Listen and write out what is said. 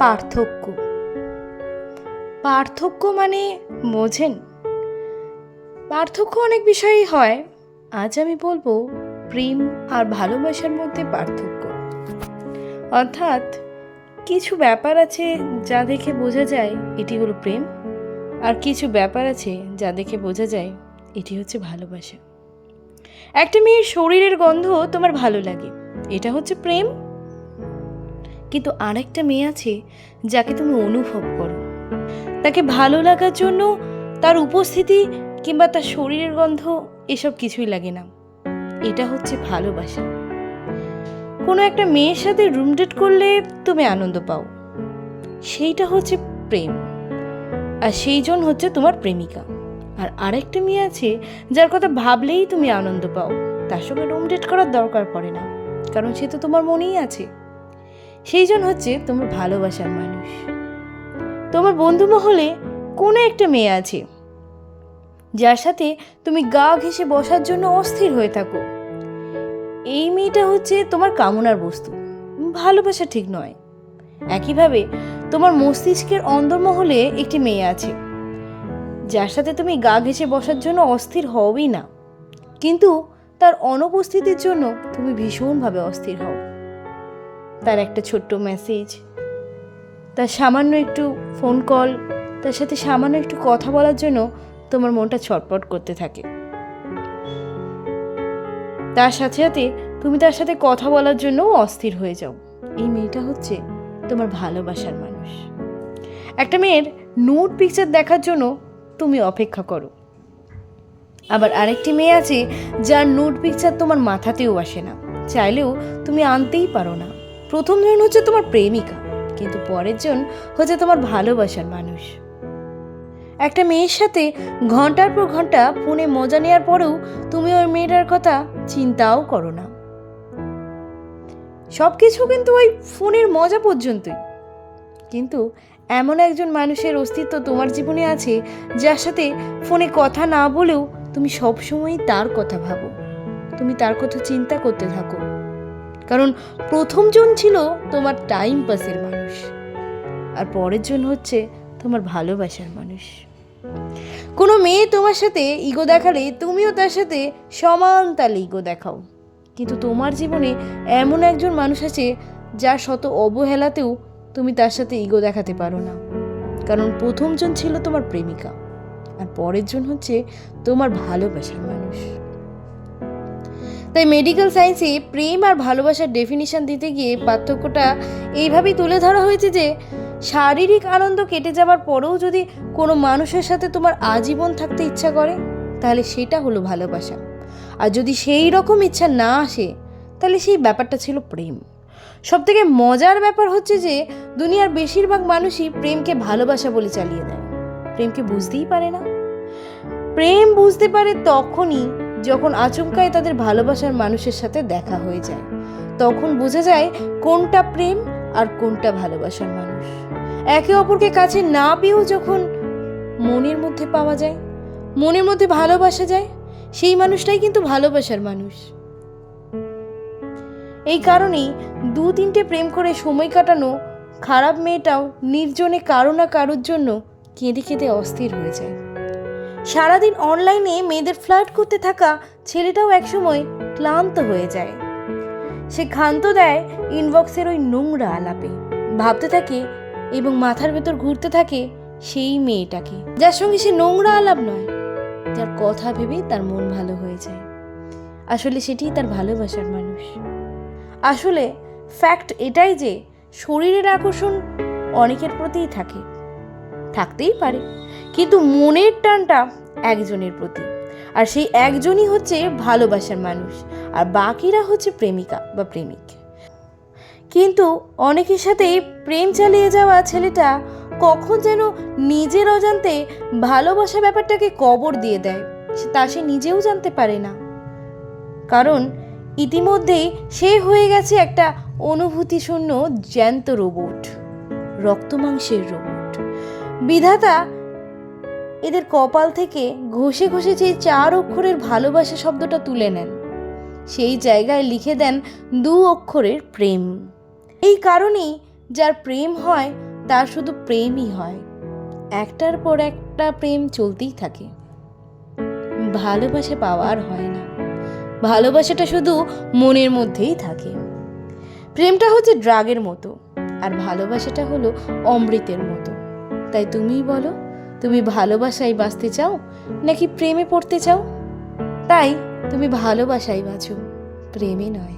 পার্থক্য। পার্থক্য মানে বোঝেন? পার্থক্য অনেক বিষয়ই হয়। আজ আমি বলবো প্রেম আর ভালোবাসার মধ্যে পার্থক্য। অর্থাৎ কিছু ব্যাপার আছে যা দেখে বোঝা যায় এটি হলো প্রেম, আর কিছু ব্যাপার আছে যা দেখে বোঝা যায় এটি হচ্ছে ভালোবাসা। একটা মেয়ের শরীরের গন্ধ তোমার ভালো লাগে, এটা হচ্ছে প্রেম। কিন্তু আরেকটা মেয়ে আছে যাকে তুমি অনুভব করো, তাকে ভালো লাগার জন্য তার উপস্থিতি কিংবা তার শরীরের গন্ধ এসব কিছুই লাগে না, এটা হচ্ছে ভালোবাসা। কোনো একটা মেয়ের সাথে রুম ডেট করলে তুমি আনন্দ পাও, সেইটা হচ্ছে প্রেম, আর সেই জন হচ্ছে তোমার প্রেমিকা। আর আরেকটা মেয়ে আছে যার কথা ভাবলেই তুমি আনন্দ পাও, তার সঙ্গে রুম ডেট করার দরকার পড়ে না, কারণ সে তো তোমার মনেই আছে। সেই জন হচ্ছে তোমার ভালোবাসার মানুষ। তোমার বন্ধু মহলে কোনো একটা মেয়ে আছে যার সাথে তুমি গা ঘেঁষে বসার জন্য অস্থির হয়ে থাকো, এই মেয়েটা হচ্ছে তোমার কামনার বস্তু, ভালোবাসা ঠিক নয়। একইভাবে তোমার মস্তিষ্কের অন্দরমহলে একটি মেয়ে আছে যার সাথে তুমি গা ঘেঁষে বসার জন্য অস্থির হওই না, কিন্তু তার অনুপস্থিতির জন্য তুমি ভীষণভাবে অস্থির হও। তার একটা ছোট্ট মেসেজ, তার সামান্য একটু ফোন কল, তার সাথে সামান্য একটু কথা বলার জন্য তোমার মনটা ছটপট করতে থাকে। তার সাথে সাথে তুমি তার সাথে কথা বলার জন্য অস্থির হয়ে যাও। এই মেয়েটা হচ্ছে তোমার ভালোবাসার মানুষ। একটা মেয়ের নুড পিকচার দেখার জন্য তুমি অপেক্ষা করো, আবার আরেকটি মেয়ে আছে যার নুড পিকচার তোমার মাথাতেও আসে না, চাইলেও তুমি আনতেই পারো না। প্রথম জন হচ্ছে তোমার প্রেমিকা, কিন্তু পরের জন হচ্ছে তোমার ভালোবাসার মানুষ। একটা মেয়ের সাথে ঘন্টার পর ঘন্টা ফোনে মজা নেওয়ার পরেও তুমি ওই মেয়েটার কথা চিন্তাও করো না। সব কিছু কিন্তু ওই ফোনের মজা পর্যন্তই, কিন্তু এমন একজন মানুষের অস্তিত্ব তোমার জীবনে আছে যার সাথে ফোনে কথা না বলেও তুমি সবসময়ই তার কথা ভাবো, তুমি তার কথা চিন্তা করতে থাকো, কারণ প্রথম জন ছিল তোমার টাইম পাসের মানুষ, আর পরের জন হচ্ছে তোমার ভালোবাসার মানুষ। কোনো মেয়ে তোমার সাথে ইগো দেখালে তুমিও তার সাথে সমান তালে ইগো দেখাও, কিন্তু তোমার জীবনে এমন একজন মানুষ আছে যার শত অবহেলাতেও তুমি তার সাথে ইগো দেখাতে পারো না, কারণ প্রথম জন ছিল তোমার প্রেমিকা, আর পরের জন হচ্ছে তোমার ভালোবাসার মানুষ। তাই মেডিকেল সায়েন্সে প্রেম আর ভালোবাসার ডেফিনিশন দিতে গিয়ে পার্থক্যটা এইভাবেই তুলে ধরা হয়েছে যে শারীরিক আনন্দ কেটে যাবার পরেও যদি কোনো মানুষের সাথে তোমার আজীবন থাকতে ইচ্ছা করে তাহলে সেটা হলো ভালোবাসা, আর যদি সেই রকম ইচ্ছা না আসে তাহলে সেই ব্যাপারটা ছিল প্রেম। সবথেকে মজার ব্যাপার হচ্ছে যে দুনিয়ার বেশিরভাগ মানুষই প্রেমকে ভালোবাসা বলে চালিয়ে দেয়, প্রেমকে বুঝতেই পারে না। প্রেম বুঝতে পারে তখনই যখন আচমকায় তাদের ভালোবাসার মানুষের সাথে দেখা হয়ে যায়, তখন বোঝা যায় কোনটা প্রেম আর কোনটা ভালোবাসার মানুষ। একে অপরকে কাছে না পেয়েও যখন মনের মধ্যে পাওয়া যায়, মনের মধ্যে ভালোবাসা যায়, সেই মানুষটাই কিন্তু ভালোবাসার মানুষ। এই কারণেই 2-3টে প্রেম করে সময় কাটানো খারাপ মেয়েটাও নির্জনে কারো না কারোর জন্য কেঁদে কেঁদে অস্থির হয়ে যায়। সারাদিন অনলাইনে মেয়েদের ফ্লার্ট করতে থাকা ছেলেটাও একসময় ক্লান্ত হয়ে যায়। সে ক্ষান্ত দেয় ইনবক্সের ওই নোংরা আলাপে, ভাবতে থাকে এবং মাথার ভেতর ঘুরতে থাকে সেই মেয়েটাকে যার সঙ্গে সে নোংরা আলাপ নয়, যার কথা ভেবেই তার মন ভালো হয়ে যায়। আসলে সেটিই তার ভালোবাসার মানুষ। আসলে ফ্যাক্ট এটাই যে শরীরের আকর্ষণ অনেকের প্রতিই থাকে, থাকতেই পারে, কিন্তু মনের টানটা একজনের প্রতি, আর সেই একজনই হচ্ছে ভালোবাসার মানুষ, আর বাকিরা হচ্ছে প্রেমিকা বা প্রেমিক। কিন্তু অনেকের সাথে প্রেম চালিয়ে যাওয়া ছেলেটা কখন যেন নিজের অজান্তে ভালোবাসা ব্যাপারটাকে কবর দিয়ে দেয়, তা সে নিজেও জানতে পারে না, কারণ ইতিমধ্যেই সে হয়ে গেছে একটা অনুভূতি শূন্য জ্যান্ত রোবট, রক্তমাংসের রোবট। বিধাতা এদের কপাল থেকে ঘষে ঘষে যে 4 অক্ষরের ভালোবাসা শব্দটা তুলে নেন, সেই জায়গায় লিখে দেন 2 অক্ষরের প্রেম। এই কারণেই যার প্রেম হয় তার শুধু প্রেমই হয়, একটার পর একটা প্রেম চলতেই থাকে। ভালোবাসা পাওয়ার হয় না, ভালোবাসাটা শুধু মনের মধ্যেই থাকে। প্রেমটা হচ্ছে ড্রাগের মতো, আর ভালোবাসাটা হলো অমৃতের মতো। তাই তুমিই বলো, তুমি ভালোবাসায় বাঁচতে চাও নাকি প্রেমে পড়তে চাও? তাই তুমি ভালোবাসায় বাঁচো, প্রেমে নয়।